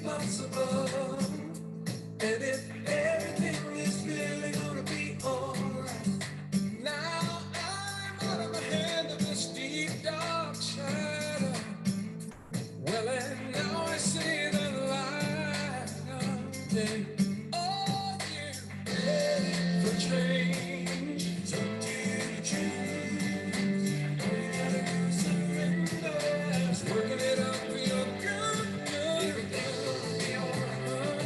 possible. And if everything is really gonna be alright. Now I'm out of the hand of this deep dark shadow. Well, and now I see the light of day. Oh, you ready for change? It's up to you to choose. All you gotta do is surrender. Just working it out for your good. Everything's gonna be alright.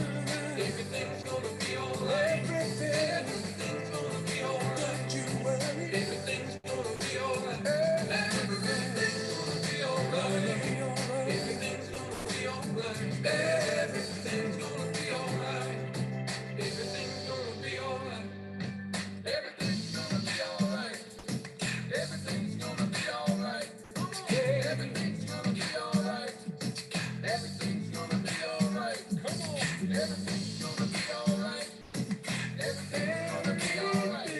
Everything's gonna be alright. Everything's gonna be alright. Don't you worry. Everything's gonna be alright. Everything's gonna be alright. Everything's gonna be alright. Everything's gonna be alright. Everything's gonna be alright. Everything's gonna be alright. Everything's gonna be alright. Everything's gonna be alright. Everything's gonna be alright. Come on. Everything's gonna be alright. Everything's gonna be alright.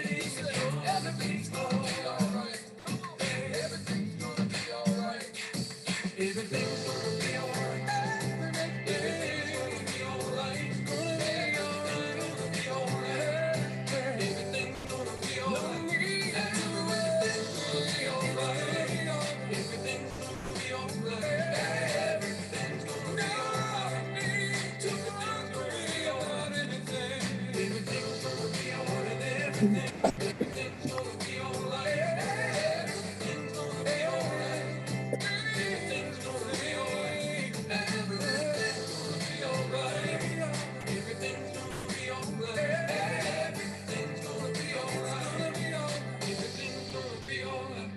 Everything's gonna be alright. Come on. Everything's gonna be alright. Everything's gonna be alright. Everything's gonna be alright. Gonna be alright. Gonna be alright. Everything's gonna be alright. Everything's gonna be alright. Everything's gonna be alright. Everything's gonna be alright. Everything's gonna be alright. Everything's gonna be alright. Everything's gonna be alright. Everything's gonna be alright. Everything's gonna be alright. Everything's gonna be alright. Everything's gonna be alright. Everything's gonna be alright. Everything's gonna be alright.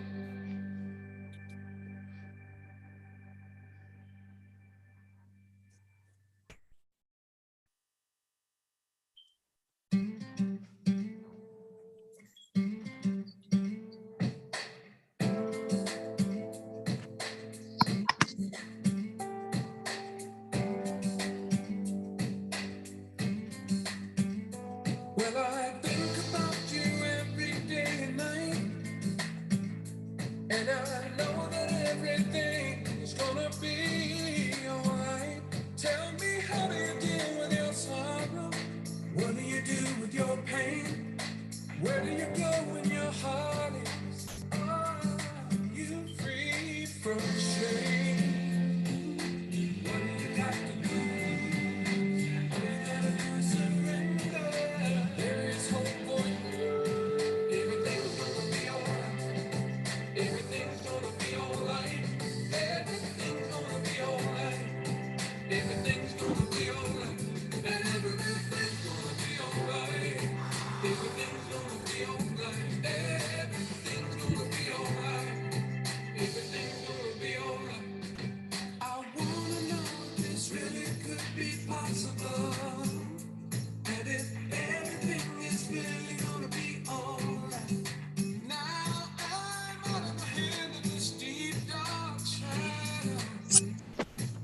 Well, I think about you every day and night, and I know that everything is gonna be alright. Tell me, how do you deal with your sorrow? What do you do with your pain? Where do you go when your heart is? Are you free from shame? What do you got to do? All you gotta do is surrender. There is hope for you. Everything's gonna be alright. Everything's gonna be alright. Everything's gonna be alright. Everything's gonna be alright. Everything's gonna be alright. Everything's gonna be alright. Everything's gonna be alright. Everything's gonna be alright. I wanna know if this really could be possible. And if everything is really gonna be alright. Now I'm out of the hand of this deep dark shadow.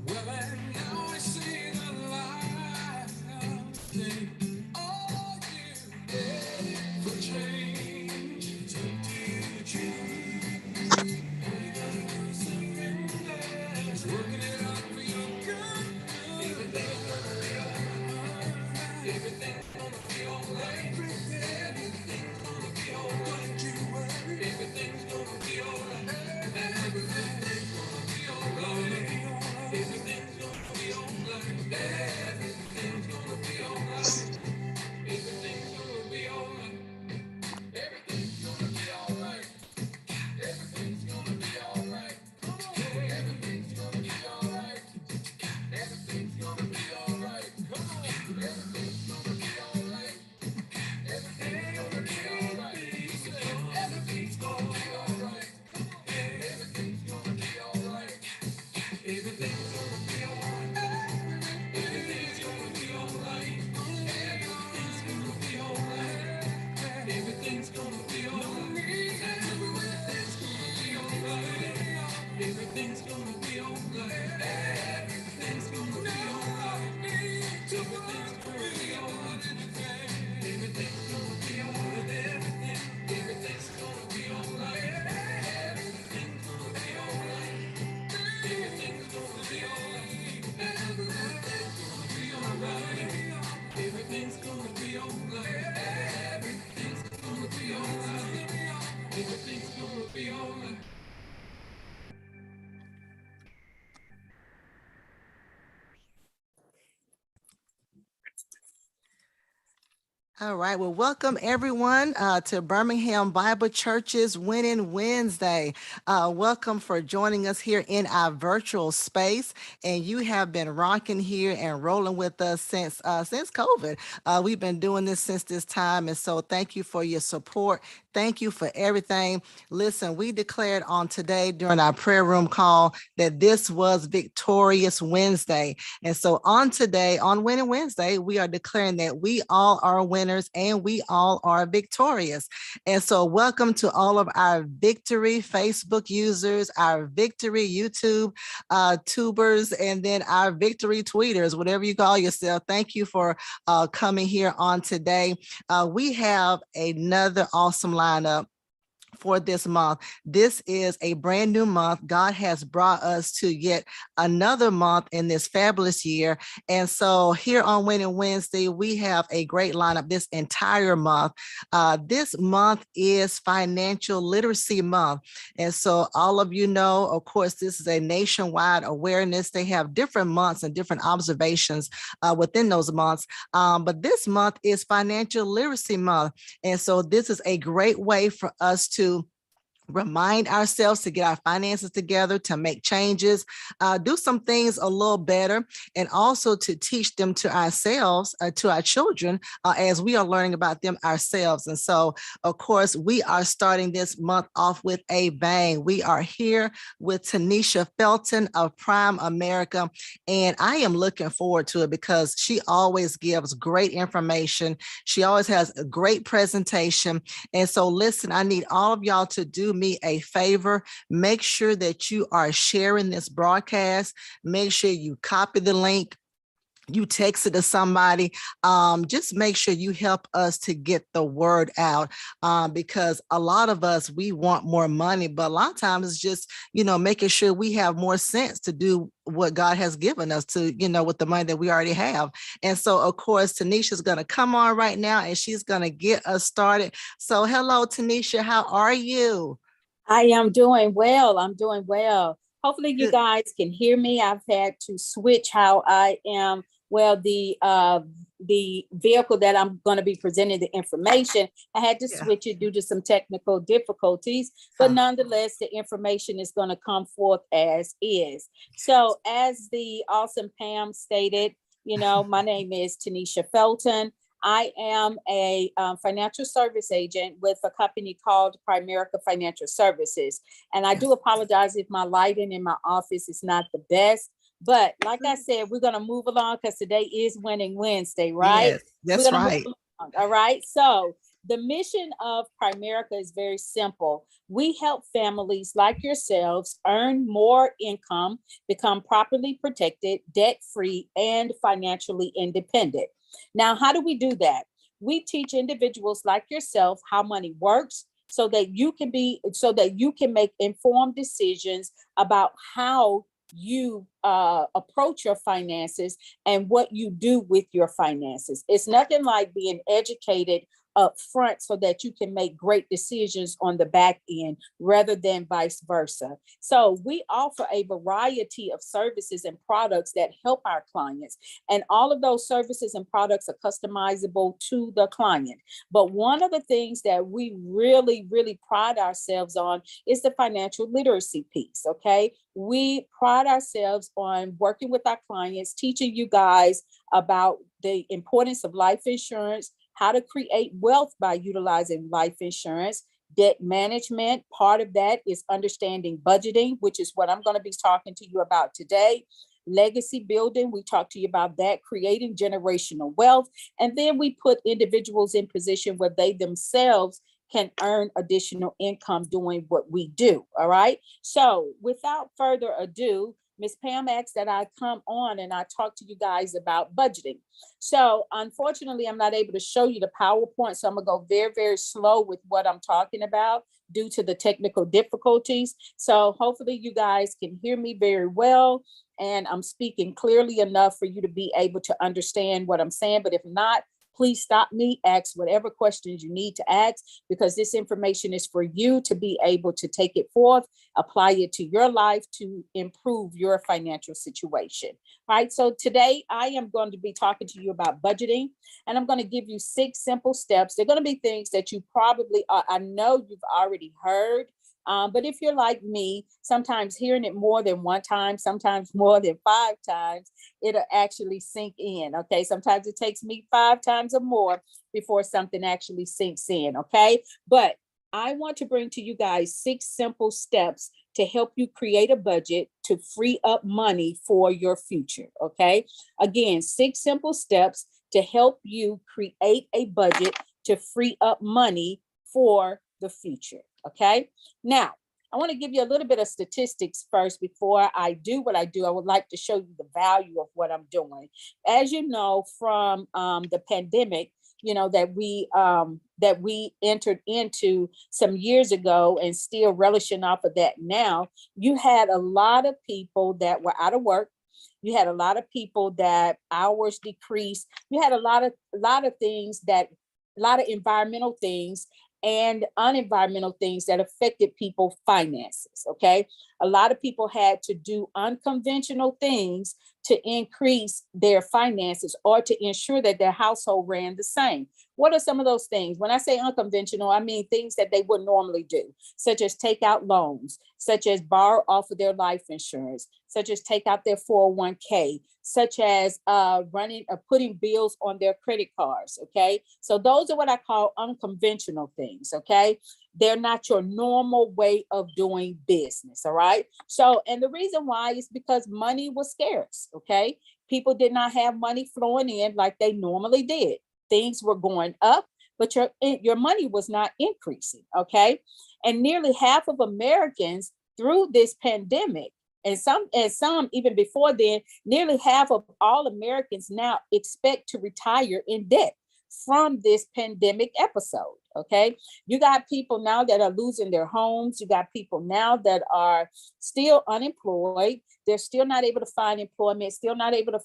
Well, and now I see the light of day. Oh, you ready for change? It's up to you to choose. All you gotta do is surrender. Just working it out for your good. Everything's gonna be alright. Everything's gonna be alright. Everything's gonna be alright. Don't you worry. Everything's gonna be alright. Everything's gonna be alright. Everything's gonna be alright. Everything's gonna be alright. Everything's gonna be alright. Everything's gonna be alright. Everything's gonna be alright. All right. Well, welcome everyone to Birmingham Bible Church's Winning Wednesday. Welcome for joining us here in our virtual space. And you have been rocking here and rolling with us since COVID. We've been doing this since this time, and so thank you for your support. Thank you for everything. Listen, we declared on today during our prayer room call that this was Victorious Wednesday. And so on today, on Winning Wednesday, we are declaring that we all are winners and we all are victorious. And so welcome to all of our Victory Facebook users, our Victory YouTube tubers, and then our Victory tweeters, whatever you call yourself. Thank you for coming here on today. We have another awesome lineup for this month. This is a brand new month. God has brought us to yet another month in this fabulous year. And so here on Winning Wednesday, we have a great lineup this entire month. This month is Financial Literacy Month. And so all of you know, of course, this is a nationwide awareness. They have different months and different observations within those months. But this month is Financial Literacy Month. And so this is a great way for us to remind ourselves to get our finances together, to make changes, do some things a little better, and also to teach them to ourselves, to our children, as we are learning about them ourselves. And so, of course, we are starting this month off with a bang. We are here with Tenesha Felton of Prime America, and I am looking forward to it because she always gives great information. She always has a great presentation. And so, listen, I need all of y'all to do me a favor. Make sure that you are sharing this broadcast. Make sure you copy the link. You text it to somebody. Just make sure you help us to get the word out, because a lot of us, we want more money, but a lot of times it's just, making sure we have more sense to do what God has given us to, with the money that we already have. And so, of course, Tanisha's going to come on right now and she's going to get us started. So hello, Tanisha, how are you? I am doing well. I'm doing well. Hopefully you Good. guys can hear me. I've had to switch how I am. Well, the vehicle that I'm going to be presenting the information, I had to Yeah. switch it due to some technical difficulties, but nonetheless, the information is going to come forth as is. So as the awesome Pam stated, my name is Tenesha Felton. I am a financial service agent with a company called Primerica Financial Services. And I Yes. do apologize if my lighting in my office is not the best. But like I said, we're going to move along because today is Winning Wednesday, right? Yes, We're that's going to move right. along. All right. So the mission of Primerica is very simple. We help families like yourselves earn more income, become properly protected, debt free, and financially independent. Now, how do we do that? We teach individuals like yourself how money works so that you can make informed decisions about how you approach your finances and what you do with your finances. It's nothing like being educated up front so that you can make great decisions on the back end rather than vice versa. So we offer a variety of services and products that help our clients. And all of those services and products are customizable to the client. But one of the things that we really, really pride ourselves on is the financial literacy piece. Okay. We pride ourselves on working with our clients, teaching you guys about the importance of life insurance, how to create wealth by utilizing life insurance, debt management. Part of that is understanding budgeting, which is what I'm going to be talking to you about today. Legacy building, we talk to you about that, creating generational wealth. And then we put individuals in position where they themselves can earn additional income doing what we do. All right. So without further ado, Ms. Pam asked that I come on and I talk to you guys about budgeting. So unfortunately, I'm not able to show you the PowerPoint. So I'm gonna go very, very slow with what I'm talking about due to the technical difficulties. So hopefully you guys can hear me very well. And I'm speaking clearly enough for you to be able to understand what I'm saying. But if not, Please stop me, ask whatever questions you need to ask, because this information is for you to be able to take it forth, apply it to your life to improve your financial situation. Right. So today I am going to be talking to you about budgeting, and I'm going to give you 6 simple steps. They're going to be things that you probably, I know you've already heard. But if you're like me, sometimes hearing it more than one time, sometimes more than 5 times, it'll actually sink in. Okay. Sometimes it takes me 5 times or more before something actually sinks in. Okay. But I want to bring to you guys 6 simple steps to help you create a budget to free up money for your future. Okay. Again, 6 simple steps to help you create a budget to free up money for the future. Okay. Now, I want to give you a little bit of statistics first before I do what I do. I would like to show you the value of what I'm doing. As you know, from the pandemic, that we entered into some years ago, and still relishing off of that now, you had a lot of people that were out of work. You had a lot of people that hours decreased. You had a lot of things that, a lot of environmental things and unenvironmental things that affected people's finances. Okay. A lot of people had to do unconventional things to increase their finances or to ensure that their household ran the same. What are some of those things? When I say unconventional, I mean things that they would normally do, such as take out loans, such as borrow off of their life insurance, such as take out their 401k, such as running or putting bills on their credit cards. Okay. So those are what I call unconventional things. Okay. They're not your normal way of doing business. All right. So, and the reason why is because money was scarce. Okay. People did not have money flowing in like they normally did. Things were going up, but your money was not increasing. Okay. And nearly half of Americans through this pandemic, and some even before then, nearly half of all Americans now expect to retire in debt from this pandemic episode. Okay. You got people now that are losing their homes. You got people now that are still unemployed. They're still not able to find employment, still not able to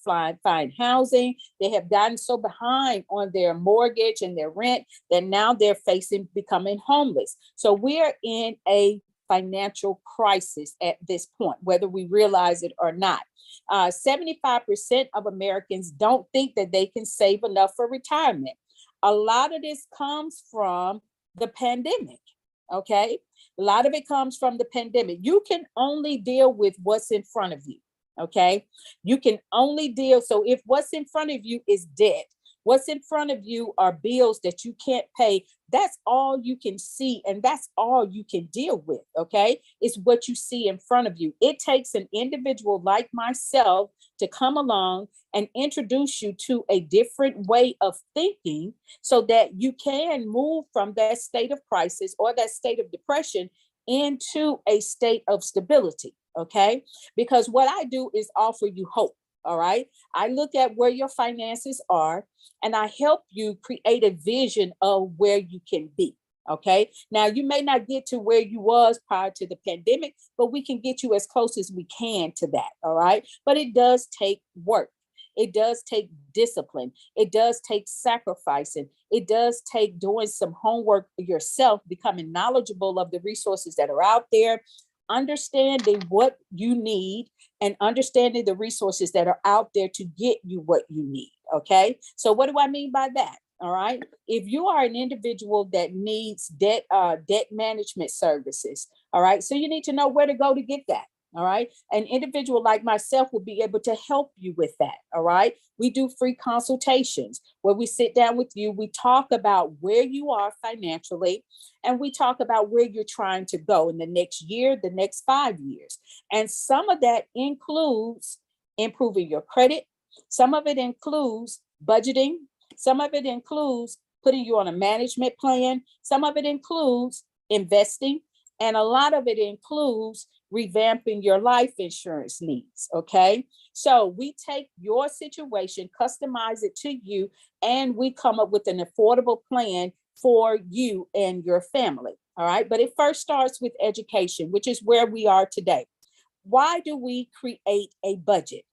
find housing. They have gotten so behind on their mortgage and their rent that now they're becoming homeless. So we're in a financial crisis at this point, whether we realize it or not. 75% of Americans don't think that they can save enough for retirement. A lot of this comes from the pandemic. Okay. A lot of it comes from the pandemic. You can only deal with what's in front of you. Okay. You can only deal. So if what's in front of you is debt, what's in front of you are bills that you can't pay, that's all you can see, and that's all you can deal with. Okay. It's what you see in front of you. It takes an individual like myself to come along and introduce you to a different way of thinking so that you can move from that state of crisis or that state of depression into a state of stability. Okay. Because what I do is offer you hope. All right. I look at where your finances are and I help you create a vision of where you can be. Okay. Now you may not get to where you was prior to the pandemic, but we can get you as close as we can to that. All right. But it does take work. It does take discipline. It does take sacrificing. It does take doing some homework yourself, becoming knowledgeable of the resources that are out there, understanding what you need and understanding the resources that are out there to get you what you need. Okay. So what do I mean by that? All right. If you are an individual that needs debt management services, all right. So you need to know where to go to get that. All right. An individual like myself will be able to help you with that. All right. We do free consultations where we sit down with you. We talk about where you are financially, and we talk about where you're trying to go in the next year, the next 5 years. And some of that includes improving your credit. Some of it includes budgeting. Some of it includes putting you on a management plan. Some of it includes investing. And a lot of it includes revamping your life insurance needs. Okay. So we take your situation, customize it to you, and we come up with an affordable plan for you and your family. All right. But it first starts with education, which is where we are today. Why do we create a budget?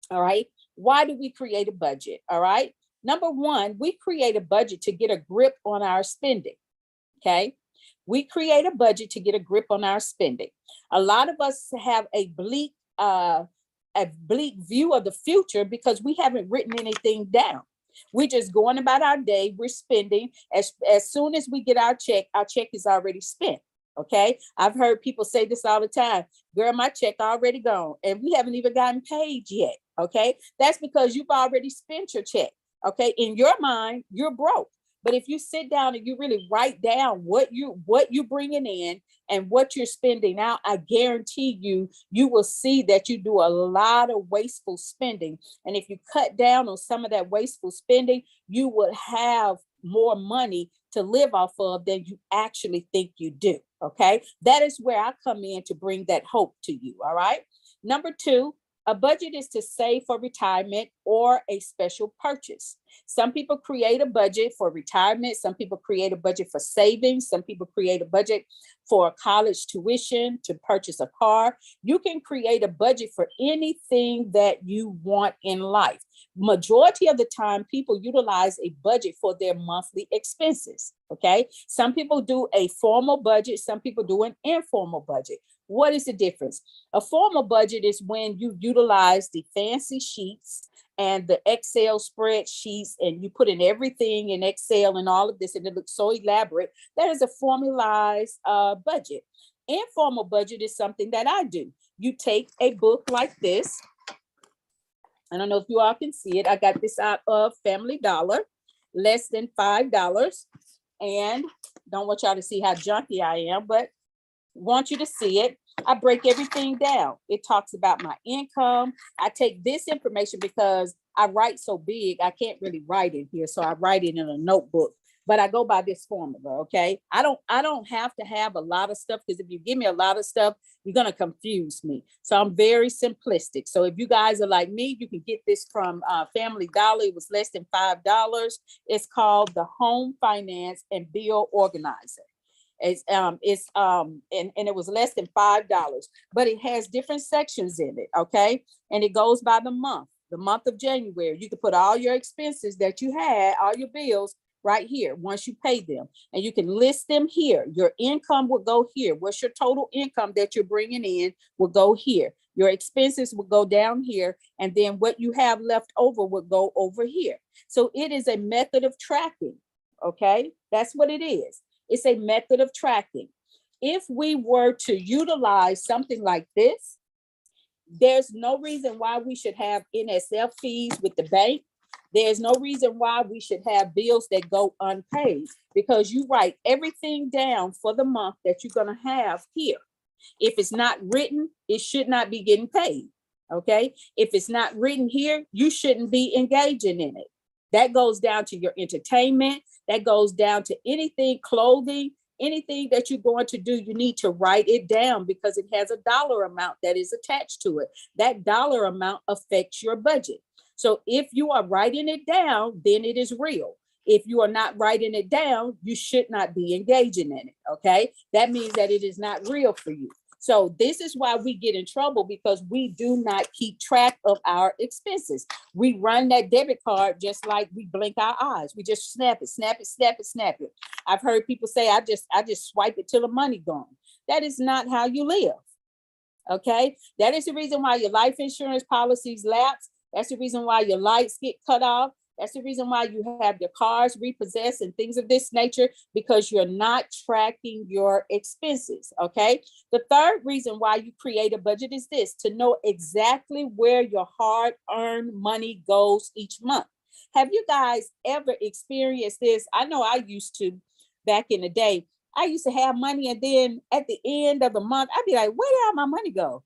All right. Why do we create a budget? All right. Number one, we create a budget to get a grip on our spending. Okay. We create a budget to get a grip on our spending. A lot of us have a bleak view of the future because we haven't written anything down. We're just going about our day. We're spending as soon as we get our check is already spent. Okay. I've heard people say this all the time. Girl, my check already gone and we haven't even gotten paid yet. Okay. That's because you've already spent your check. Okay. In your mind, you're broke. But if you sit down and you really write down what you're bringing in and what you're spending out, I guarantee you will see that you do a lot of wasteful spending. And if you cut down on some of that wasteful spending, you will have more money to live off of than you actually think you do. Okay. That is where I come in to bring that hope to you. All right. Number two, a budget is to save for retirement or a special purchase. Some people create a budget for retirement. Some people create a budget for savings. Some people create a budget for college tuition, to purchase a car. You can create a budget for anything that you want in life. Majority of the time, people utilize a budget for their monthly expenses. Okay. Some people do a formal budget. Some people do an informal budget. What is the difference? A formal budget is when you utilize the fancy sheets and the Excel spreadsheets and you put in everything in Excel and all of this, and it looks so elaborate. That is a formalized budget. Informal budget is something that I do. You take a book like this. I don't know if you all can see it. I got this out of Family Dollar, less than $5. And don't want y'all to see how junky I am, but want you to see it. I break everything down. It talks about my income. I take this information because I write so big, I can't really write in here. So I write it in a notebook, but I go by this formula. Okay. I don't have to have a lot of stuff, because if you give me a lot of stuff, you're going to confuse me. So I'm very simplistic. So if you guys are like me, you can get this from Family Dollar. It was less than $5. It's called the Home Finance and Bill Organizer. And it was less than $5, but it has different sections in it. Okay. And it goes by the month of January. You can put all your expenses that you had, all your bills right here once you pay them, and you can list them here. Your income will go here. What's your total income that you're bringing in will go here. Your expenses will go down here. And then what you have left over will go over here. So it is a method of tracking. Okay. That's what it is. It's a method of tracking. If we were to utilize something like this, there's no reason why we should have NSF fees with the bank. There's no reason why we should have bills that go unpaid, because you write everything down for the month that you're going to have here. If it's not written, it should not be getting paid. Okay. If it's not written here, you shouldn't be engaging in it. That goes down to your entertainment. That goes down to anything, clothing, anything that you're going to do. You need to write it down because it has a dollar amount that is attached to it. That dollar amount affects your budget. So if you are writing it down, then it is real. If you are not writing it down, you should not be engaging in it. Okay. That means that it is not real for you. So this is why we get in trouble, because we do not keep track of our expenses. We run that debit card just like we blink our eyes. We just snap it, snap it, snap it, snap it. I've heard people say, I just swipe it till the money gone. That is not how you live. Okay. That is the reason why your life insurance policies lapse. That's the reason why your lights get cut off. That's the reason why you have your cars repossessed and things of this nature, because you're not tracking your expenses. Okay. The third reason why you create a budget is this: to know exactly where your hard-earned money goes each month. Have you guys ever experienced this? I know I used to back in the day. I used to have money, and then at the end of the month, I'd be like, where did all my money go?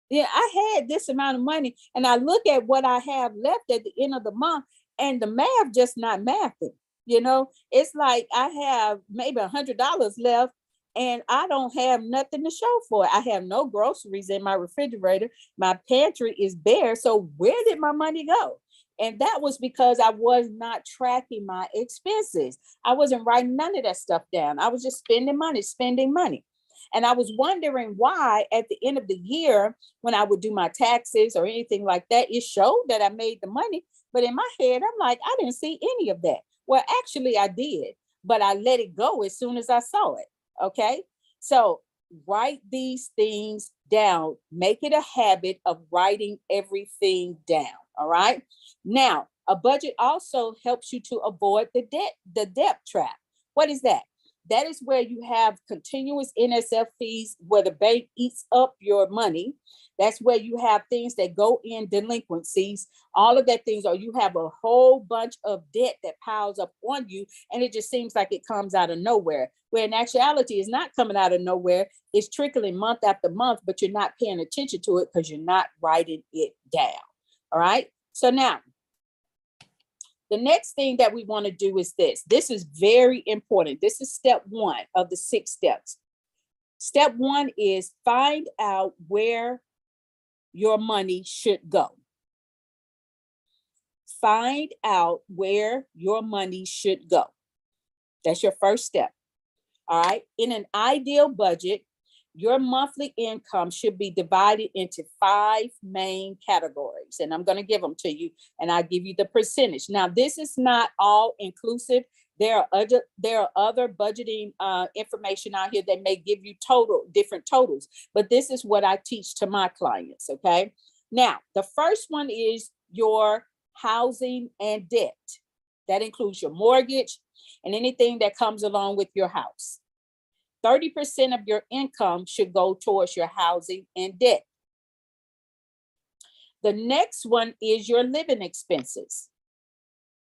Yeah, I had this amount of money, and I look at what I have left at the end of the month, and the math just not mathing. You know, it's like I have maybe $100 left, and I don't have nothing to show for it. I have no groceries in my refrigerator. My pantry is bare. So where did my money go? And that was because I was not tracking my expenses. I wasn't writing none of that stuff down. I was just spending money. And I was wondering why at the end of the year, when I would do my taxes or anything like that, it showed that I made the money, But in my head, I'm like, I didn't see any of that. Well, actually, I did, but I let it go as soon as I saw it. Okay. So write these things down. Make it a habit of writing everything down. All right. Now, a budget also helps you to avoid the debt trap. What is that? That is where you have continuous NSF fees, where the bank eats up your money. That's where you have things that go in delinquencies, all of that things, or you have a whole bunch of debt that piles up on you, and it just seems like it comes out of nowhere. Where in actuality, it's not coming out of nowhere. It's trickling month after month, but you're not paying attention to it because you're not writing it down. All right. So now, the next thing that we want to do is this. This is very important. This is step 1 of the 6 steps. Step 1 is find out where your money should go. Find out where your money should go. That's your first step. All right. In an ideal budget, your monthly income should be divided into 5 main categories. And I'm going to give them to you, and I'll give you the percentage. Now, this is not all inclusive. There are other budgeting information out here that may give you different totals, but this is what I teach to my clients. Okay. Now, the first one is your housing and debt. That includes your mortgage and anything that comes along with your house. 30% of your income should go towards your housing and debt. The next one is your living expenses.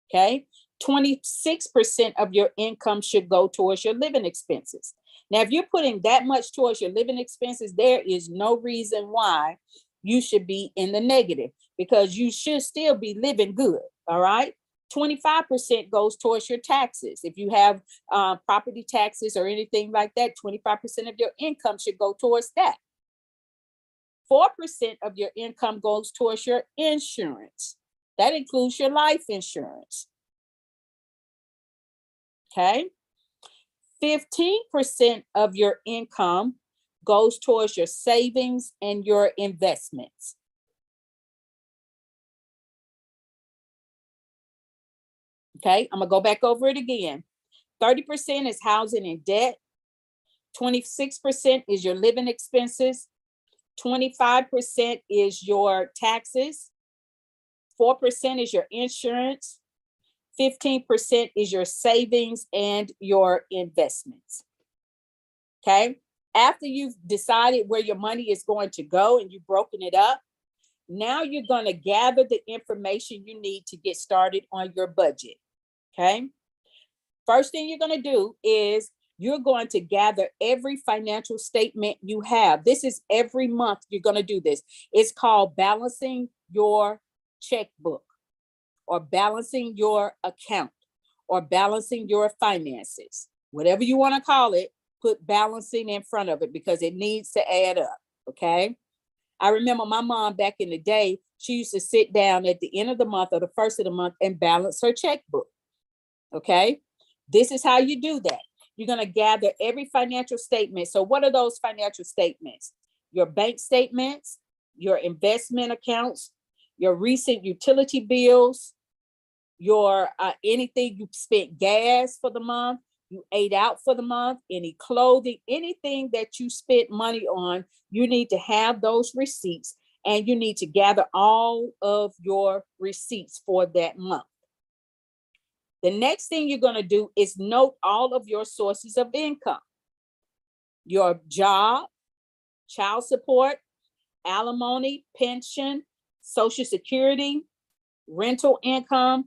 Okay. 26% of your income should go towards your living expenses. Now, if you're putting that much towards your living expenses, there is no reason why you should be in the negative, because you should still be living good. All right. 25% goes towards your taxes. If you have property taxes or anything like that, 25% of your income should go towards that. 4% of your income goes towards your insurance. That includes your life insurance. Okay. 15% of your income goes towards your savings and your investments. Okay, I'm gonna go back over it again. 30% is housing and debt. 26% is your living expenses. 25% is your taxes. 4% is your insurance. 15% is your savings and your investments. Okay, after you've decided where your money is going to go and you've broken it up, now you're going to gather the information you need to get started on your budget. Okay. First thing you're going to do is you're going to gather every financial statement you have. This is every month you're going to do this. It's called balancing your checkbook, or balancing your account, or balancing your finances. Whatever you want to call it, put balancing in front of it because it needs to add up. Okay. I remember my mom back in the day, she used to sit down at the end of the month or the first of the month and balance her checkbook. Okay. This is how you do that. You're going to gather every financial statement. So what are those financial statements? Your bank statements, your investment accounts, your recent utility bills, your anything you spent gas for the month, you ate out for the month, any clothing, anything that you spent money on, you need to have those receipts, and you need to gather all of your receipts for that month. The next thing you're going to do is note all of your sources of income: your job, child support, alimony, pension, Social Security, rental income,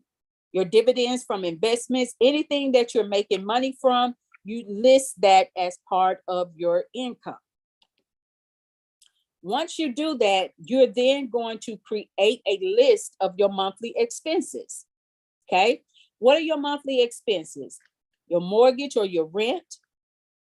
your dividends from investments, anything that you're making money from, you list that as part of your income. Once you do that, you're then going to create a list of your monthly expenses. Okay. What are your monthly expenses? Your mortgage or your rent,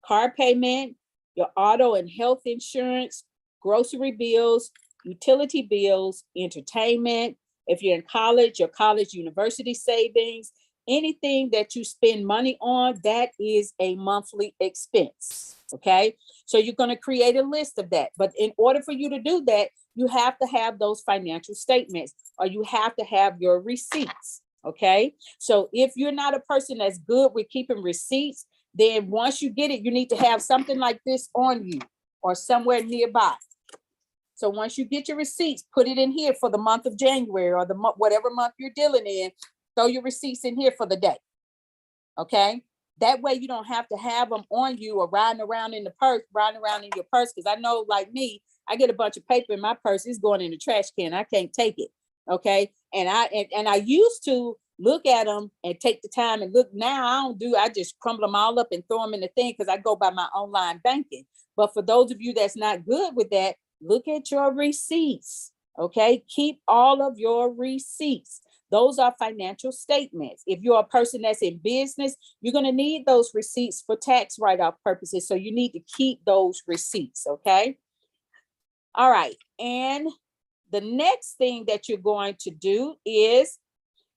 car payment, your auto and health insurance, grocery bills, utility bills, entertainment. If you're in college, your college university savings, Anything that you spend money on, that is a monthly expense. Okay. So you're going to create a list of that. But in order for you to do that, you have to have those financial statements, or you have to have your receipts. Okay. So if you're not a person that's good with keeping receipts, then once you get it, you need to have something like this on you or somewhere nearby. So once you get your receipts, put it in here for the month of January, or the month, whatever month you're dealing in, throw your receipts in here for the day. Okay. That way you don't have to have them on you or riding around in your purse. Because I know, like me, I get a bunch of paper in my purse. It's going in the trash can. I can't take it. Okay. And I used to look at them and take the time and look. Now I don't do. I just crumble them all up and throw them in the thing, because I go by my online banking. But for those of you that's not good with that, look at your receipts. Okay. Keep all of your receipts. Those are financial statements. If you're a person that's in business, you're going to need those receipts for tax write-off purposes. So you need to keep those receipts. Okay. All right. And the next thing that you're going to do is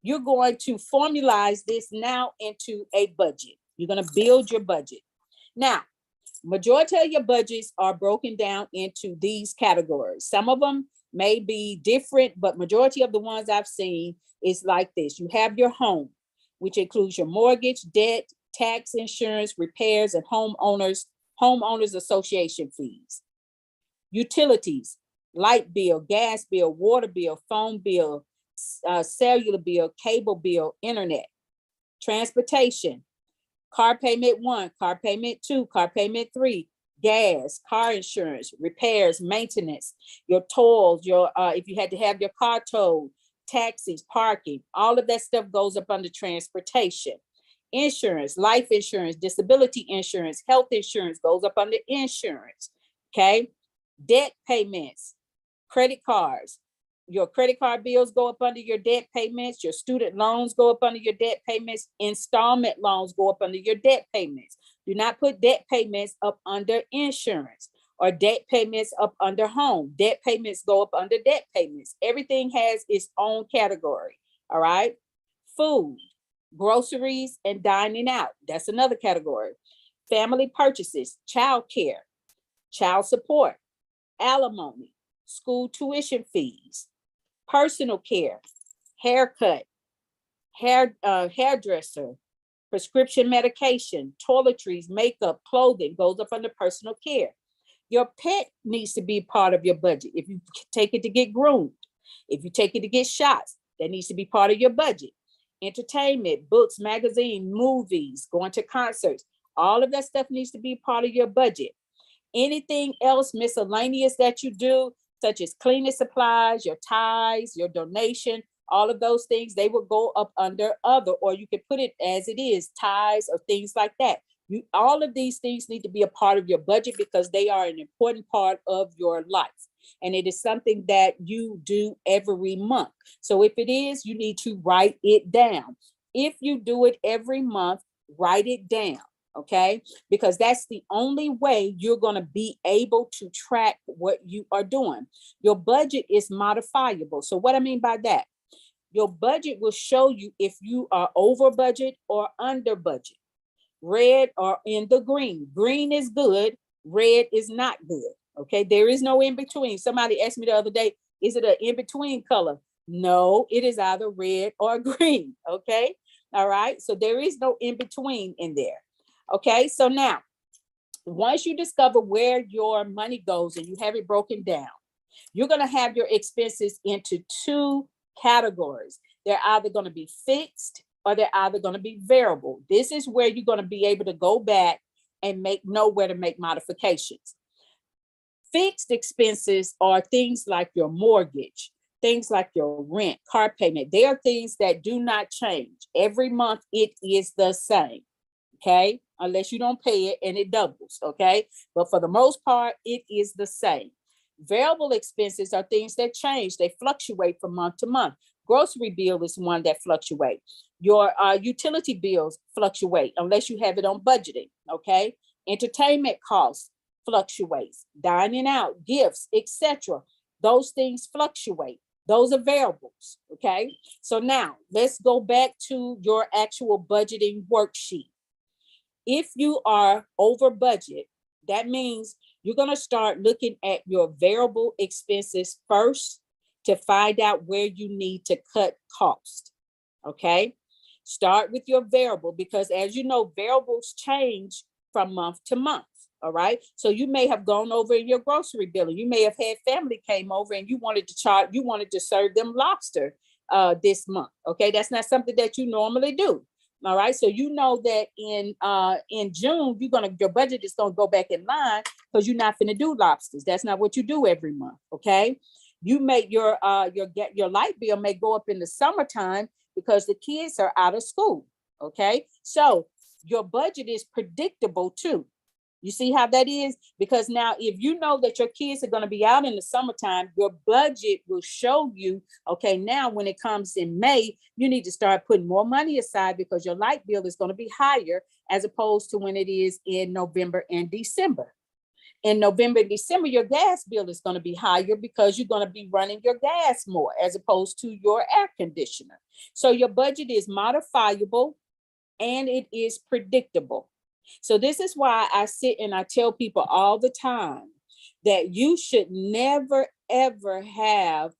you're going to formalize this now into a budget. You're going to build your budget. Now, majority of your budgets are broken down into these categories. Some of them may be different, but majority of the ones I've seen is like this. You have your home, which includes your mortgage, debt, tax, insurance, repairs, and homeowners association fees. Utilities, light bill, gas bill, water bill, phone bill, cellular bill, cable bill, internet. Transportation, car payment 1, car payment 2, car payment 3, gas, car insurance, repairs, maintenance, your tolls, your if you had to have your car towed, taxis, parking, all of that stuff goes up under transportation. Insurance, life insurance, disability insurance, health insurance goes up under insurance. Okay. Debt payments, credit cards, your credit card bills go up under your debt payments. Your student loans go up under your debt payments. Installment loans go up under your debt payments. Do not put debt payments up under insurance, or debt payments up under home. Debt payments go up under debt payments. Everything has its own category. All right. Food, groceries, and dining out. That's another category. Family purchases, child care, child support, alimony, school tuition fees, personal care, haircut, hairdresser, prescription medication, toiletries, makeup, clothing goes up under personal care. Your pet needs to be part of your budget. If you take it to get groomed, if you take it to get shots, that needs to be part of your budget. Entertainment, books, magazine, movies, going to concerts, all of that stuff needs to be part of your budget. Anything else miscellaneous that you do, such as cleaning supplies, your ties, your donation, all of those things, they will go up under other, or you can put it as it is, ties or things like that. All of these things need to be a part of your budget, because they are an important part of your life. And it is something that you do every month. So if it is, you need to write it down. If you do it every month, write it down. Okay, because that's the only way you're going to be able to track what you are doing. Your budget is modifiable. So what I mean by that, your budget will show you if you are over budget or under budget. Red or in the green. Green is good, red is not good. Okay, there is no in between. Somebody asked me the other day, is it an in between color? No, it is either red or green. Okay, all right, so there is no in between in there. Okay, so now, once you discover where your money goes and you have it broken down, you're going to have your expenses into 2 categories. They're either going to be fixed or they're either going to be variable. This is where you're going to be able to go back and know where to make modifications. Fixed expenses are things like your mortgage, things like your rent, car payment. They are things that do not change. Every month it is the same. Okay, unless you don't pay it and it doubles. Okay, but for the most part, it is the same. Variable expenses are things that change. They fluctuate from month to month. Grocery bill is one that fluctuates. Your utility bills fluctuate unless you have it on budgeting. Okay, entertainment costs fluctuates. Dining out, gifts, etc. Those things fluctuate. Those are variables, okay? So now let's go back to your actual budgeting worksheet. If you are over budget, that means you're going to start looking at your variable expenses first to find out where you need to cut cost, okay? Start with your variable because as you know, variables change from month to month. All right. So you may have gone over in your grocery bill. You may have had family came over and you wanted to serve them lobster this month. Okay. That's not something that you normally do. All right. So you know that in June, your budget is gonna go back in line because you're not gonna do lobsters. That's not what you do every month. Okay. You make your light bill may go up in the summertime because the kids are out of school. Okay. So your budget is predictable too. You see how that is? Because now if you know that your kids are going to be out in the summertime, your budget will show you, okay, now when it comes in May, you need to start putting more money aside because your light bill is going to be higher as opposed to when it is in November and December. In November and December, your gas bill is going to be higher because you're going to be running your gas more as opposed to your air conditioner. So your budget is modifiable and it is predictable. So this is why I sit and I tell people all the time that you should never, ever have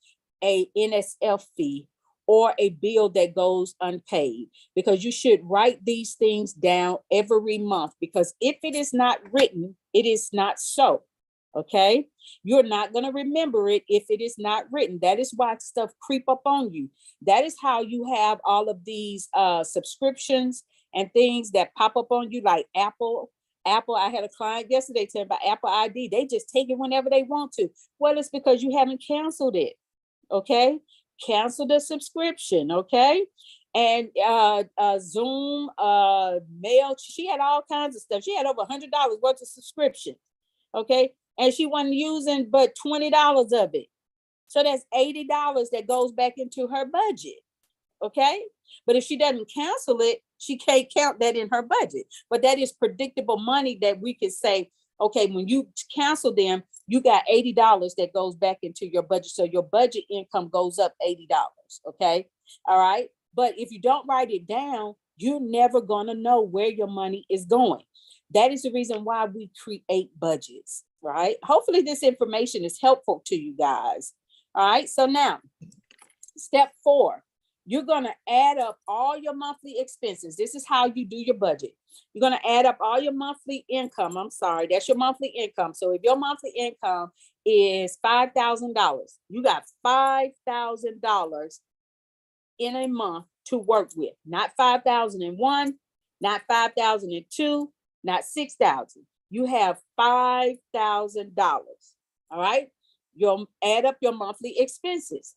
a NSF fee or a bill that goes unpaid because you should write these things down every month because if it is not written, it is not so. Okay. You're not going to remember it if it is not written. That is why stuff creep up on you. That is how you have all of these subscriptions and things that pop up on you like Apple. I had a client yesterday tell me about Apple ID. They just take it whenever they want to. Well, it's because you haven't canceled it. Okay. Cancel the subscription. Okay. And Zoom, mail. She had all kinds of stuff. She had over $100 worth of subscription. Okay. And she wasn't using but $20 of it. So that's $80 that goes back into her budget. Okay. But if she doesn't cancel it, she can't count that in her budget. But that is predictable money that we can say, okay, when you cancel them, you got $80 that goes back into your budget. So your budget income goes up $80. Okay. All right. But if you don't write it down, you're never going to know where your money is going. That is the reason why we create budgets, right? Hopefully this information is helpful to you guys. All right. So now, step 4. You're going to add up all your monthly expenses. This is how you do your budget. You're going to add up all your monthly income. I'm sorry, that's your monthly income. So if your monthly income is $5,000, you got $5,000 in a month to work with. Not 5,001, not 5,002, not 6,000. You have $5,000. All right. You'll add up your monthly expenses.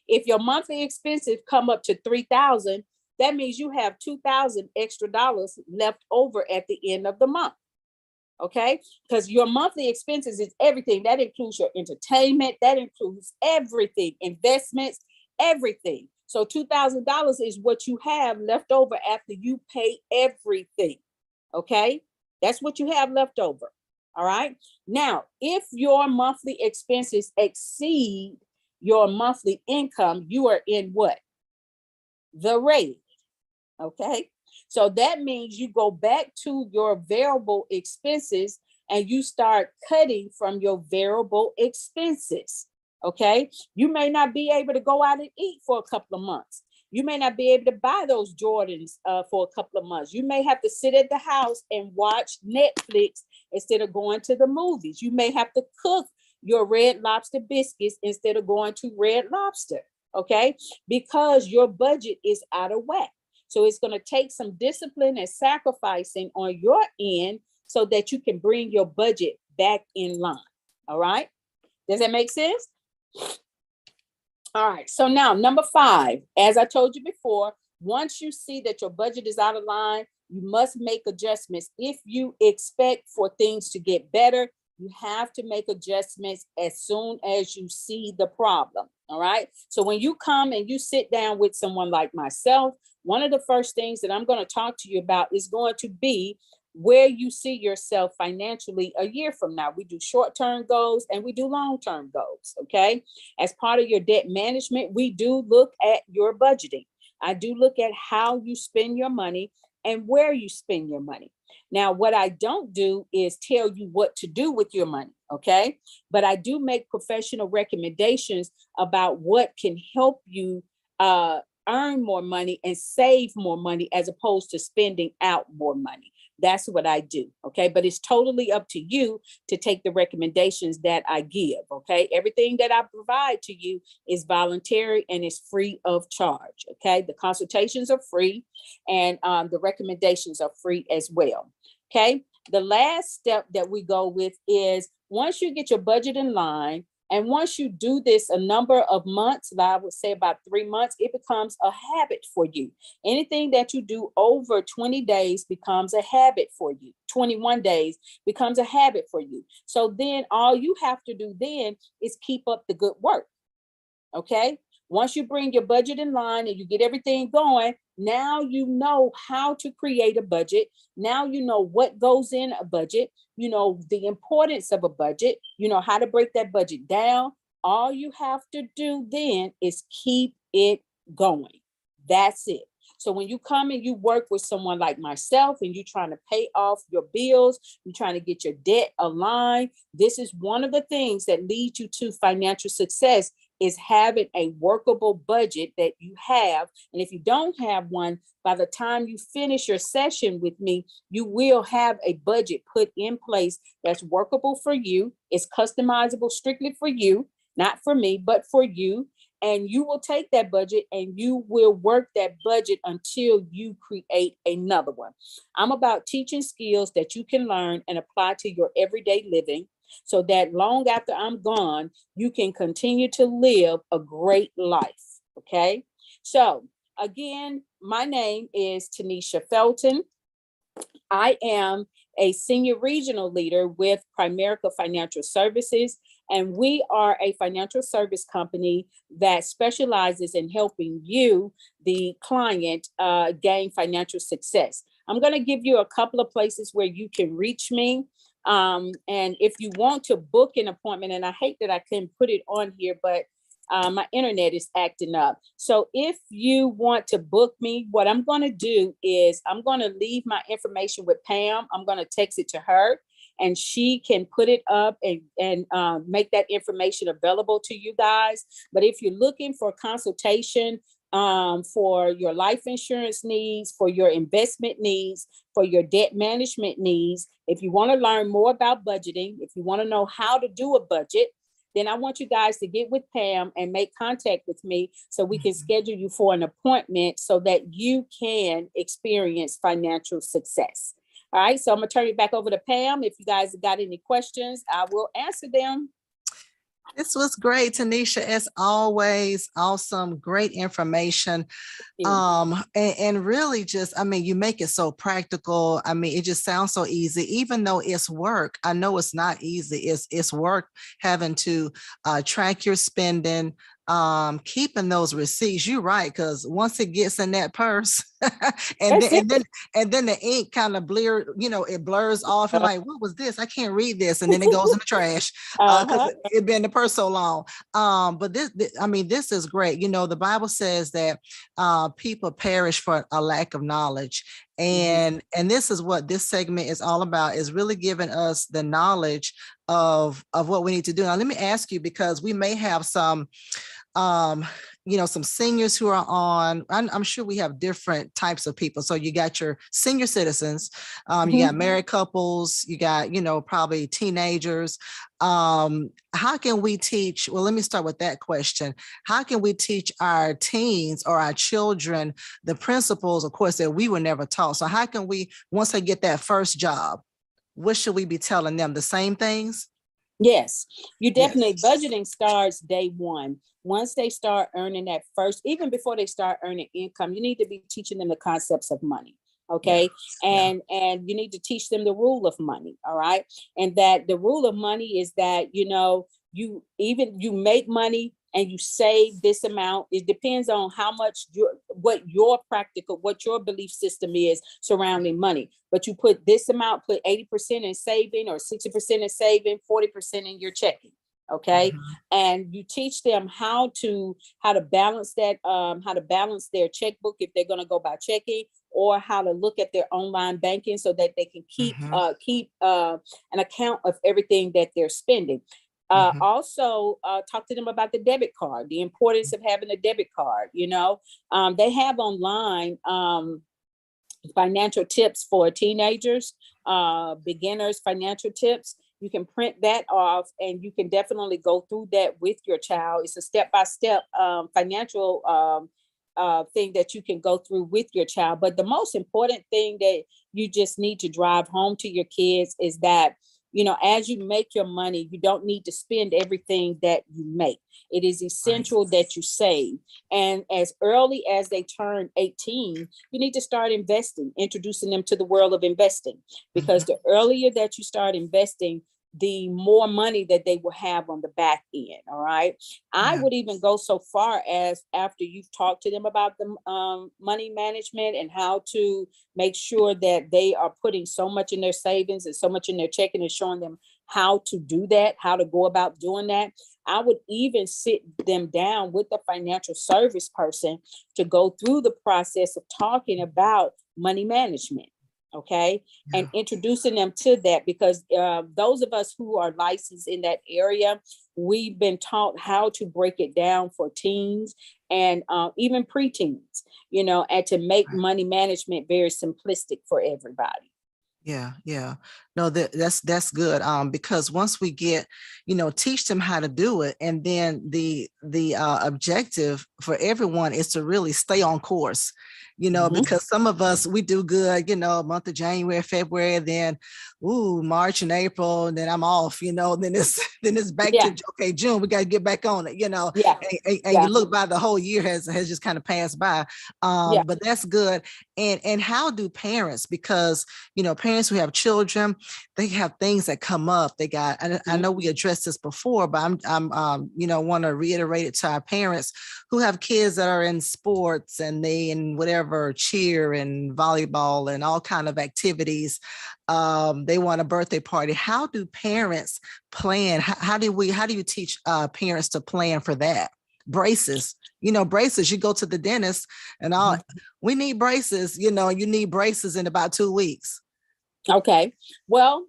If your monthly expenses come up to $3,000, that means you have $2,000 extra dollars left over at the end of the month. Okay, because your monthly expenses is everything. That includes your entertainment, that includes everything, investments, everything. So $2,000 is what you have left over after you pay everything. Okay, that's what you have left over. All right. Now, if your monthly expenses exceed your monthly income, you are in what? The red. Okay. So that means you go back to your variable expenses and you start cutting from your variable expenses. Okay. You may not be able to go out and eat for a couple of months. You may not be able to buy those Jordans for a couple of months. You may have to sit at the house and watch Netflix instead of going to the movies. You may have to cook your Red Lobster biscuits instead of going to Red Lobster, okay? Because your budget is out of whack. So it's going to take some discipline and sacrificing on your end so that you can bring your budget back in line, all right? Does that make sense? All right, so now number 5, as I told you before, once you see that your budget is out of line, you must make adjustments. If you expect for things to get better, you have to make adjustments as soon as you see the problem. All right. So when you come and you sit down with someone like myself, one of the first things that I'm going to talk to you about is going to be where you see yourself financially a year from now. We do short-term goals and we do long-term goals. Okay. As part of your debt management, we do look at your budgeting. I do look at how you spend your money and where you spend your money. Now, what I don't do is tell you what to do with your money. Okay. But I do make professional recommendations about what can help you earn more money and save more money as opposed to spending out more money. That's what I do. Okay. But it's totally up to you to take the recommendations that I give. Okay. Everything that I provide to you is voluntary and is free of charge. Okay. The consultations are free and the recommendations are free as well. Okay. The last step that we go with is once you get your budget in line, and once you do this a number of months, I would say about 3 months, it becomes a habit for you. Anything that you do over 20 days becomes a habit for you. 21 days becomes a habit for you. So then all you have to do then is keep up the good work. Okay. Once you bring your budget in line and you get everything going, now you know how to create a budget. Now you know what goes in a budget. You know the importance of a budget. You know how to break that budget down. All you have to do then is keep it going. That's it. So when you come and you work with someone like myself and you're trying to pay off your bills, you're trying to get your debt aligned, this is one of the things that leads you to financial success, is having a workable budget that you have. And if you don't have one, by the time you finish your session with me, you will have a budget put in place that's workable for you. It's customizable strictly for you, not for me, but for you. And you will take that budget and you will work that budget until you create another one. I'm about teaching skills that you can learn and apply to your everyday living, so that long after I'm gone, you can continue to live a great life. Okay. So again, my name is Tenesha Felton. I am a senior regional leader with Primerica Financial Services, and we are a financial service company that specializes in helping you, the client, gain financial success. I'm going to give you a couple of places where you can reach me. And if you want to book an appointment, and I hate that I couldn't put it on here, but my internet is acting up. So if you want to book me, what I'm going to do is I'm going to leave my information with Pam. I'm going to text it to her and she can put it up and make that information available to you guys. But if you're looking for consultation, for your life insurance needs, for your investment needs, for your debt management needs, if you want to learn more about budgeting, if you want to know how to do a budget, then I want you guys to get with Pam and make contact with me so we can schedule you for an appointment so that you can experience financial success. All right, so I'm gonna turn it back over to Pam. If you guys got any questions, I will answer them. This was great, Tenesha, as always. Awesome, great information. And really just, I mean, you make it so practical. I mean, it just sounds so easy, even though it's work. I know it's not easy. It's work having to track your spending, keeping those receipts. You're right, because once it gets in that purse, and then the ink kind of it blurs off. You're like, what was this? I can't read this, and then it goes in the trash because it's been in the purse so long. But this is great. The Bible says that people perish for a lack of knowledge. And this is what this segment is all about, is really giving us the knowledge of what we need to do. Now, let me ask you, because we may have some some seniors who are on. I'm sure we have different types of people. So you got your senior citizens, you got married couples, you got, probably teenagers. How can we teach? Well, let me start with that question. How can we teach our teens or our children the principles, of course, that we were never taught? So how can we, once they get that first job, what should we be telling them? The same things? Yes, you definitely, budgeting starts day one. Once they start earning that first, even before they start earning income, you need to be teaching them the concepts of money. Okay. And you need to teach them the rule of money. All right. And that the rule of money is that, you make money and you save this amount. It depends on how much what your belief system is surrounding money. But you put this amount, put 80% in saving or 60% in saving, 40% in your checking. Okay. Mhm. And you teach them how to balance that, how to balance their checkbook if they're going to go by checking, or how to look at their online banking so that they can keep Mhm. an account of everything that they're spending. Mhm. Also, talk to them about the debit card, the importance of having a debit card. They have online financial tips for teenagers, beginners, financial tips. You can print that off and you can definitely go through that with your child. It's a step-by-step financial thing that you can go through with your child. But the most important thing that you just need to drive home to your kids is that, as you make your money, you don't need to spend everything that you make. It is Right. essential that you save. And as early as they turn 18, you need to start investing, introducing them to the world of investing. Because Mhm. the earlier that you start investing, the more money that they will have on the back end. All right. I Yeah. would even go so far as, after you've talked to them about the money management and how to make sure that they are putting so much in their savings and so much in their checking, and showing them how to do that, how to go about doing that. I would even sit them down with a financial service person to go through the process of talking about money management. Okay. And Yeah. introducing them to that, because those of us who are licensed in that area, we've been taught how to break it down for teens and even preteens, and to make Right. money management very simplistic for everybody. Yeah, yeah. No, that's good. Because once we get, teach them how to do it, and then the objective for everyone is to really stay on course. Mhm. Because some of us, we do good, month of January, February, then March and April, and then I'm off, then it's then it's back Yeah, to, okay, June, we got to get back on it, yeah, and you yeah, look by, the whole year has just kind of passed by. yeah. But that's good. And how do parents, because parents who have children, they have things that come up. They got, I Mhm. know we addressed this before, but I'm want to reiterate it to our parents who have kids that are in sports, and they in whatever, cheer and volleyball and all kind of activities. They want a birthday party. How do parents plan? How do you teach parents to plan for that? Braces, braces. You go to the dentist and all, Mhm. we need braces, you need braces in about 2 weeks. Okay. Well,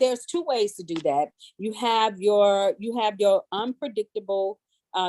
there's two ways to do that. You have your unpredictable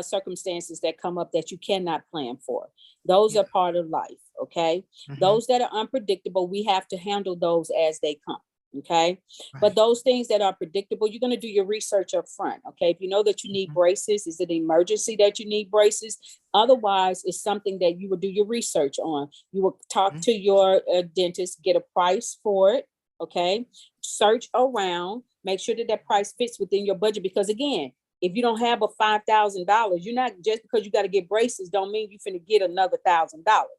circumstances that come up that you cannot plan for. Those Yeah. are part of life. Okay. Hmm. Those that are unpredictable, we have to handle those as they come. Okay. But Right. those things that are predictable, you're going to do your research up front. Okay. If you know that you need Mhm. braces, is it an emergency that you need braces? Otherwise, it's something that you will do your research on. You will talk Mhm. to your dentist, get a price for it. Okay. Search around, make sure that that price fits within your budget. Because again, if you don't have a $5,000, you're not, just because you got to get braces, don't mean you're finna get another $1,000.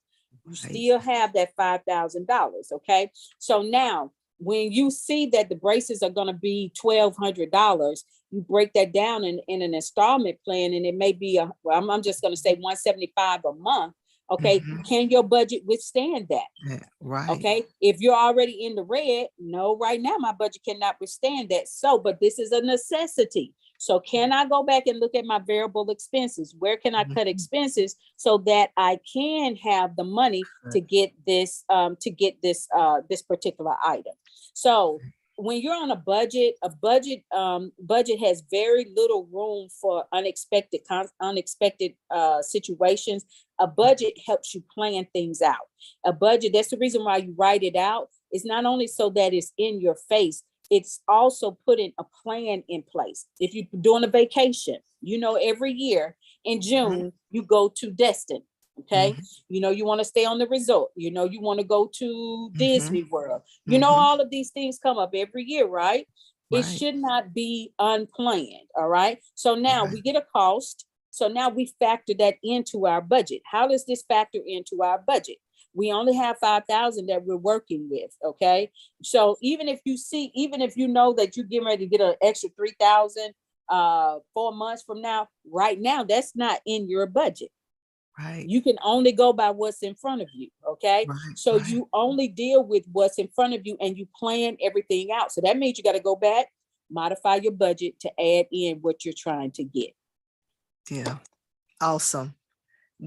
You Right. still have that $5,000. Okay. So now, when you see that the braces are going to be $1,200, you break that down in an installment plan, and it may be I'm just going to say 175 a month. Okay. Mhm. Can your budget withstand that? Yeah, right. Okay. If you're already in the red, no, right now my budget cannot withstand that. So, but this is a necessity. So, can I go back and look at my variable expenses? Where can I cut Mhm. expenses so that I can have the money Good. to get this particular item? So, when you're on a budget has very little room for unexpected situations. A budget helps you plan things out. A budget, that's the reason why you write it out. It's not only so that it's in your face, it's also putting a plan in place. If you're doing a vacation, every year in Mhm. June you go to Destin. Okay. Mhm. You want to stay on the resort. You want to go to Mhm. Disney World. Mhm. All of these things come up every year, right? It Right. should not be unplanned. All right. So now Right. we get a cost. So now we factor that into our budget. How does this factor into our budget? We only have 5,000 that we're working with. Okay. So even if you know that you're getting ready to get an extra 3,000, 4 months from now, right now, that's not in your budget. Right. You can only go by what's in front of you. Okay. Right. So Right. you only deal with what's in front of you and you plan everything out. So that means you got to go back, modify your budget to add in what you're trying to get. Yeah. Awesome.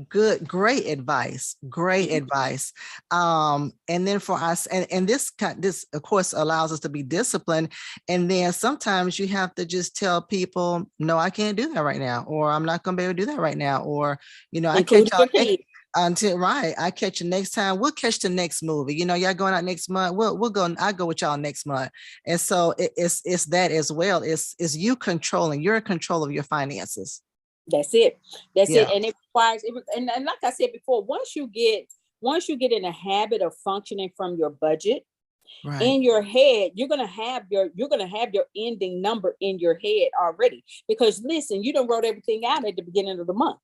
Good, great advice. Great advice. And then for us, and this of course allows us to be disciplined. And then sometimes you have to just tell people, no, I can't do that right now, or I'm not gonna be able to do that right now, or I catch Including y'all your kids. until right. I catch you next time. We'll catch the next movie. Y'all going out next month. We'll go. I go with y'all next month. And so it's that as well. It's you controlling. You're in control of your finances. That's it. That's Yeah. it. And it requires, and like I said before, once you get in a habit of functioning from your budget, Right. in your head, you're gonna have your ending number in your head already. Because listen, you done wrote everything out at the beginning of the month.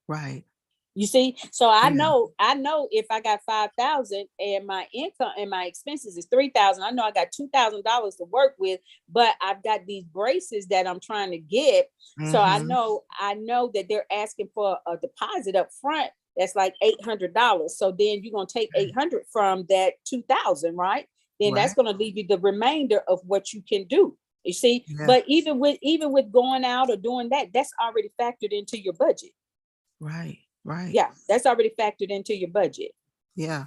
Right. You see, so I Yeah. know if I got 5,000 and my income and my expenses is 3,000, I know I got $2,000 to work with, but I've got these braces that I'm trying to get. So I know that they're asking for a deposit up front. That's like $800. So then you're gonna take 800 from that 2,000, right? Then that's gonna leave you the remainder of what you can do. You see, but even with going out or doing that, that's already factored into your budget. Right. Right. Yeah, that's already factored into your budget. Yeah.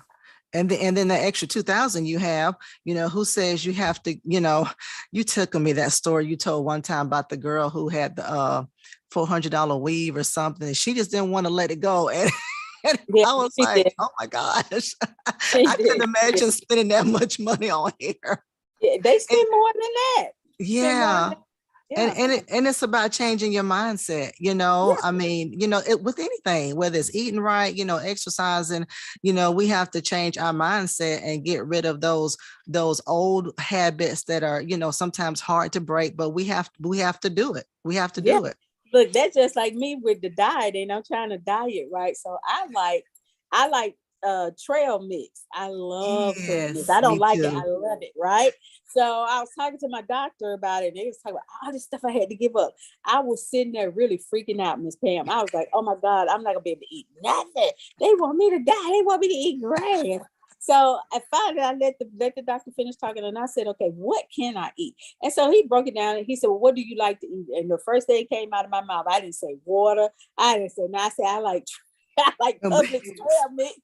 And then the extra 2,000 you have, who says you have to, you took me that story you told one time about the girl who had the $400 weave or something. She just didn't want to let it go. And Yeah, I was she like, did. oh my gosh, She I did. couldn't imagine spending that much money on hair. Yeah, they spend more than that. Yeah. Yeah. And it's about changing your mindset, I mean, with anything, whether it's eating right, exercising, we have to change our mindset and get rid of those old habits that are, sometimes hard to break, but we have to do it. We have to do it. Look, that's just like me with the diet, and I'm trying to diet, right? So I like trail mix. I love trail mix. I don't like it. I love it, right? So I was talking to my doctor about it, and they was talking about all this stuff I had to give up. I was sitting there really freaking out, Miss Pam. I was like, oh my God, I'm not gonna be able to eat nothing. They want me to die. They want me to eat grass. So I finally I let the doctor finish talking, and I said, okay, what can I eat? And so he broke it down, and he said, well, what do you like to eat? And the first thing came out of my mouth, I didn't say water. I didn't say, no, I said, I like Publix trail mix.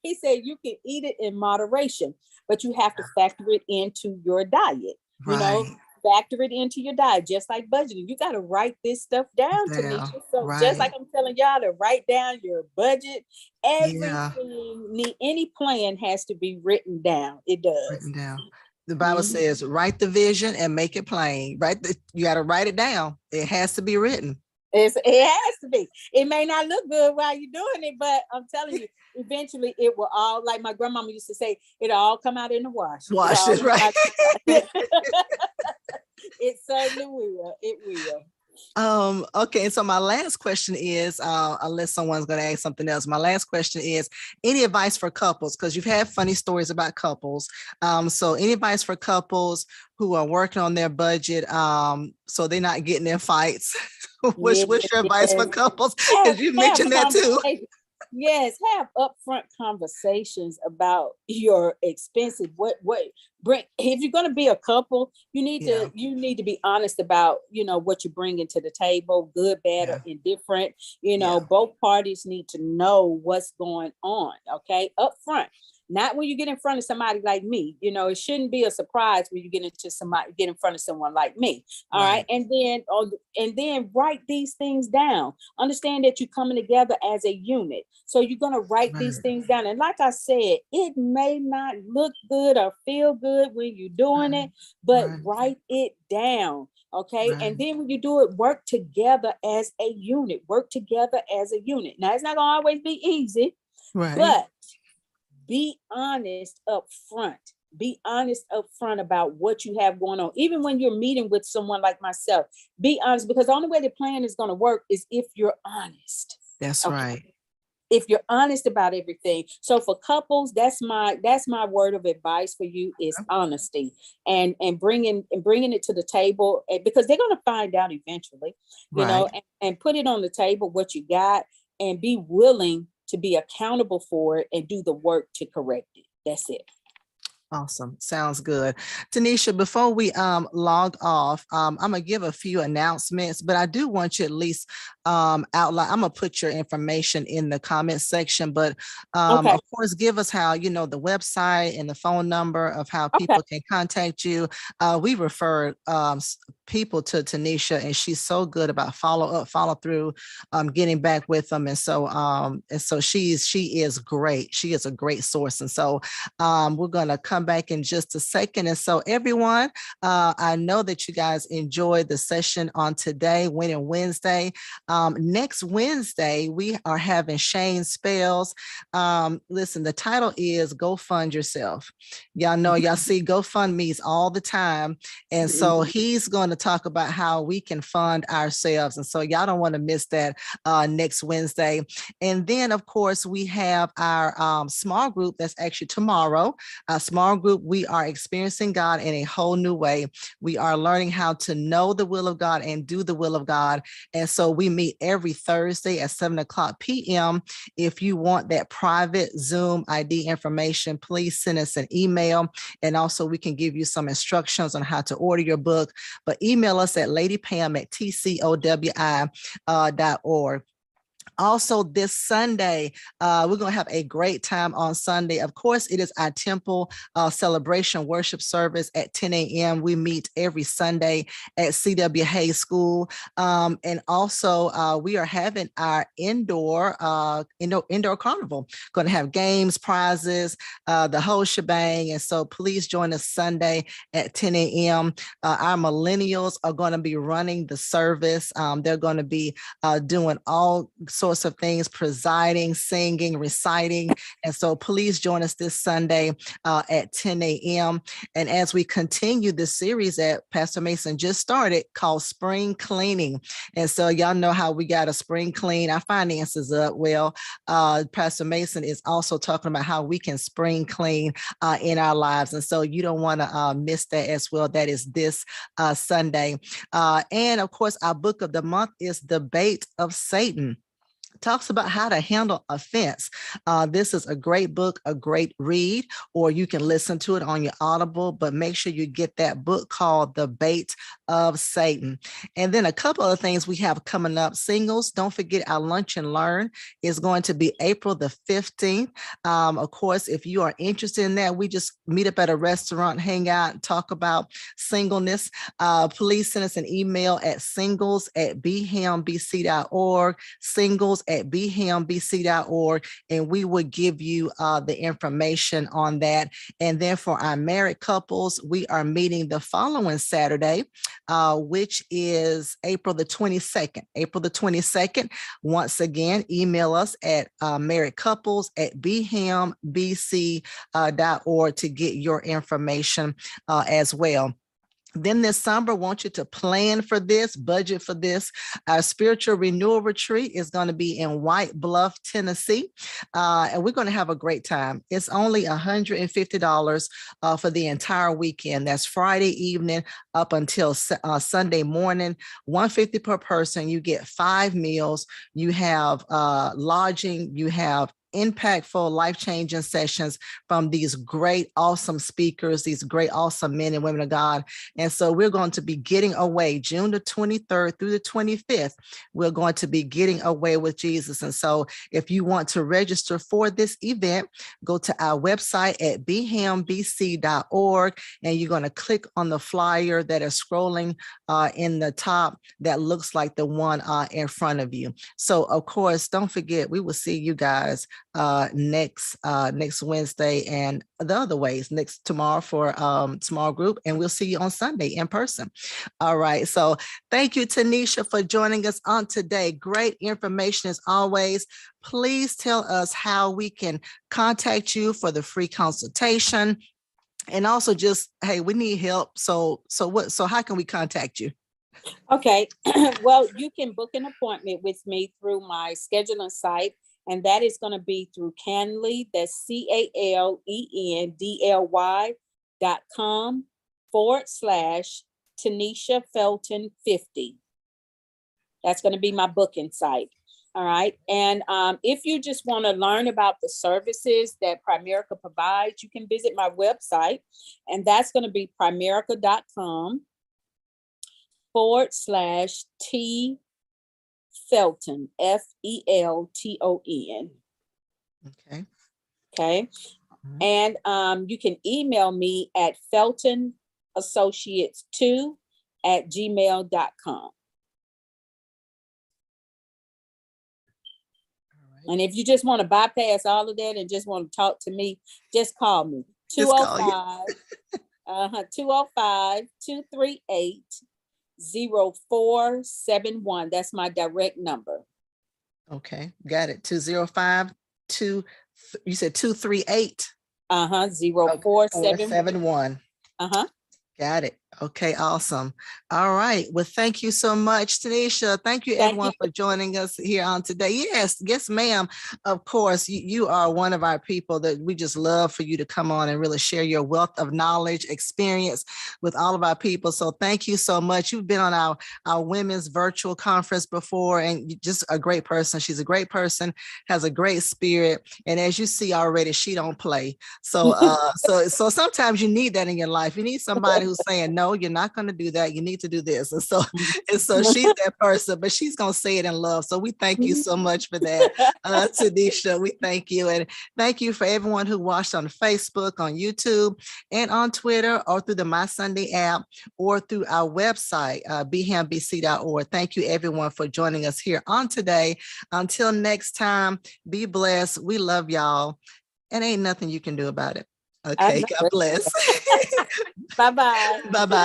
He said you can eat it in moderation, but you have to factor it into your diet. Factor it into your diet, just like budgeting. You got to write this stuff down, Tenesha. So just like I'm telling y'all to write down your budget, everything, any plan has to be written down. It does. Written down. The Bible says, write the vision and make it plain. You got to write it down. It has to be written. It has to be. It may not look good while you're doing it, but I'm telling you, eventually it will all, like my grandmama used to say, it'll all come out in the wash. Wash it, right? It certainly will. It will. Okay, so my last question is, unless someone's going to ask something else, my last question is, any advice for couples? Because you've had funny stories about couples. So any advice for couples who are working on their budget, so they're not getting in fights? What's your advice for couples? Because you mentioned that too. Yes, have upfront conversations about your expenses. What bring, if you're going to be a couple, you need to be honest about, what you're bringing to the table, good, bad, or indifferent. Both parties need to know what's going on. Okay, upfront. Not when you get in front of somebody like me. It shouldn't be a surprise when you get in front of someone like me. All right. And then write these things down. Understand that you're coming together as a unit. So you're going to write these things down. And like I said, it may not look good or feel good when you're doing it, but write it down. Okay. And then when you do it, work together as a unit. Work together as a unit. Now, it's not going to always be easy, but be honest up front. Be honest up front about what you have going on. Even when you're meeting with someone like myself, be honest, because the only way the plan is going to work is if you're honest. That's right. if you're honest about everything. So for couples, that's my word of advice for you is honesty, and bringing it to the table, because they're going to find out eventually, you Right. know, and put it on the table what you got, and be willing to be accountable for it and do the work to correct it. That's it. Awesome. Sounds good. Tanisha, before we log off, I'm gonna give a few announcements, but I do want you at least outline. I'm gonna put your information in the comment section, but Okay. of course, give us how, you know, the website and the phone number of how Okay. people can contact you. We refer people to Tanisha, and she's so good about follow through, getting back with them. And so she is great. She is a great source. And so we're gonna come back in just a second. And so everyone, I know that you guys enjoyed the session on today, Winning Wednesday. Next Wednesday, we are having Shane Spells. Listen, the title is Go Fund Yourself. Y'all know, y'all see GoFundMe's all the time. And so he's going to talk about how we can fund ourselves. And so y'all don't want to miss that next Wednesday. And then, of course, we have our small group that's actually tomorrow. Small group, we are experiencing God in a whole new way. We are learning how to know the will of God and do the will of God. And so we meet every Thursday at 7:00 p.m. If you want that private Zoom ID information, please send us an email. And also we can give you some instructions on how to order your book, but email us at ladypam@tcowi.org. Also, this Sunday, we're going to have a great time on Sunday. Of course, it is our temple celebration worship service at 10 a.m. We meet every Sunday at C.W. Hayes School. And also, we are having our indoor carnival. Going to have games, prizes, the whole shebang. And so please join us Sunday at 10 a.m. Our millennials are going to be running the service. They're going to be doing all sorts of things, presiding, singing, reciting. And so please join us this Sunday at 10 a.m. And as we continue this series that Pastor Mason just started called Spring Cleaning. And so y'all know how we got to spring clean our finances up. Well, Pastor Mason is also talking about how we can spring clean in our lives. And so you don't want to miss that as well. That is this Sunday. And of course, our book of the month is The Bait of Satan. Talks about how to handle offense. This is a great book, a great read, or you can listen to it on your Audible, but make sure you get that book called The Bait of Satan. And then a couple of things we have coming up. Singles, don't forget our Lunch and Learn is going to be April the 15th. Of course, if you are interested in that, we just meet up at a restaurant, hang out, and talk about singleness. Please send us an email at singles@bhambc.org, singles@bhambc.org, and we will give you the information on that. And then for our married couples, we are meeting the following Saturday, which is April the 22nd. April the 22nd. Once again, email us at marriedcouples@bhambc.org to get your information as well. Then this summer, I want you to plan for this, budget for this. Our spiritual renewal retreat is going to be in White Bluff, Tennessee. And we're going to have a great time. It's only $150 for the entire weekend. That's Friday evening up until Sunday morning, $150 per person. You get 5 meals. You have lodging. You have impactful, life-changing sessions from these great, awesome speakers, these great, awesome men and women of God. And so we're going to be getting away June the 23rd through the 25th. We're going to be getting away with Jesus. And so if you want to register for this event, go to our website at bhambc.org, and you're going to click on the flyer that is scrolling in the top that looks like the one in front of you. So of course, don't forget, we will see you guys next Wednesday and the other ways tomorrow for small group, and we'll see you on Sunday in person. All right, so thank you, Tanisha, for joining us on today. Great information as always. Please tell us how we can contact you for the free consultation, and also just, hey, we need help. So how can we contact you? Okay. Well, you can book an appointment with me through my scheduling site And that is going to be through Calendly. That's CALENDLY.com/Tenesha Felton 50. That's going to be my booking site. All right. And if you just want to learn about the services that Primerica provides, you can visit my website. And that's going to be Primerica.com/T Felton, FELTON. Okay. Okay. Mhm. And you can email me at feltonassociates2@gmail.com. And if you just want to bypass all of that and just want to talk to me, just call me. Just call you. 205-238-0471. That's my direct number. Okay, got it. 205 you said 238 0471. 471. Got it. Okay, awesome. All right. Well, thank you so much, Tenesha. Thank you, Thank everyone, you. for joining us here on today. Yes, ma'am. Of course, you are one of our people that we just love for you to come on and really share your wealth of knowledge, experience with all of our people. So thank you so much. You've been on our women's virtual conference before, and you're just a great person. She's a great person, has a great spirit. And as you see already, she don't play. So so sometimes you need that in your life. You need somebody who's saying, no, you're not going to do that. You need to do this. And so she's that person, but she's going to say it in love. So we thank you so much for that, Tenesha. We thank you. And thank you for everyone who watched on Facebook, on YouTube, and on Twitter, or through the My Sunday app, or through our website, bhambc.org. Thank you, everyone, for joining us here on today. Until next time, be blessed. We love y'all. And ain't nothing you can do about it. Okay, God bless. Bye-bye. Bye-bye.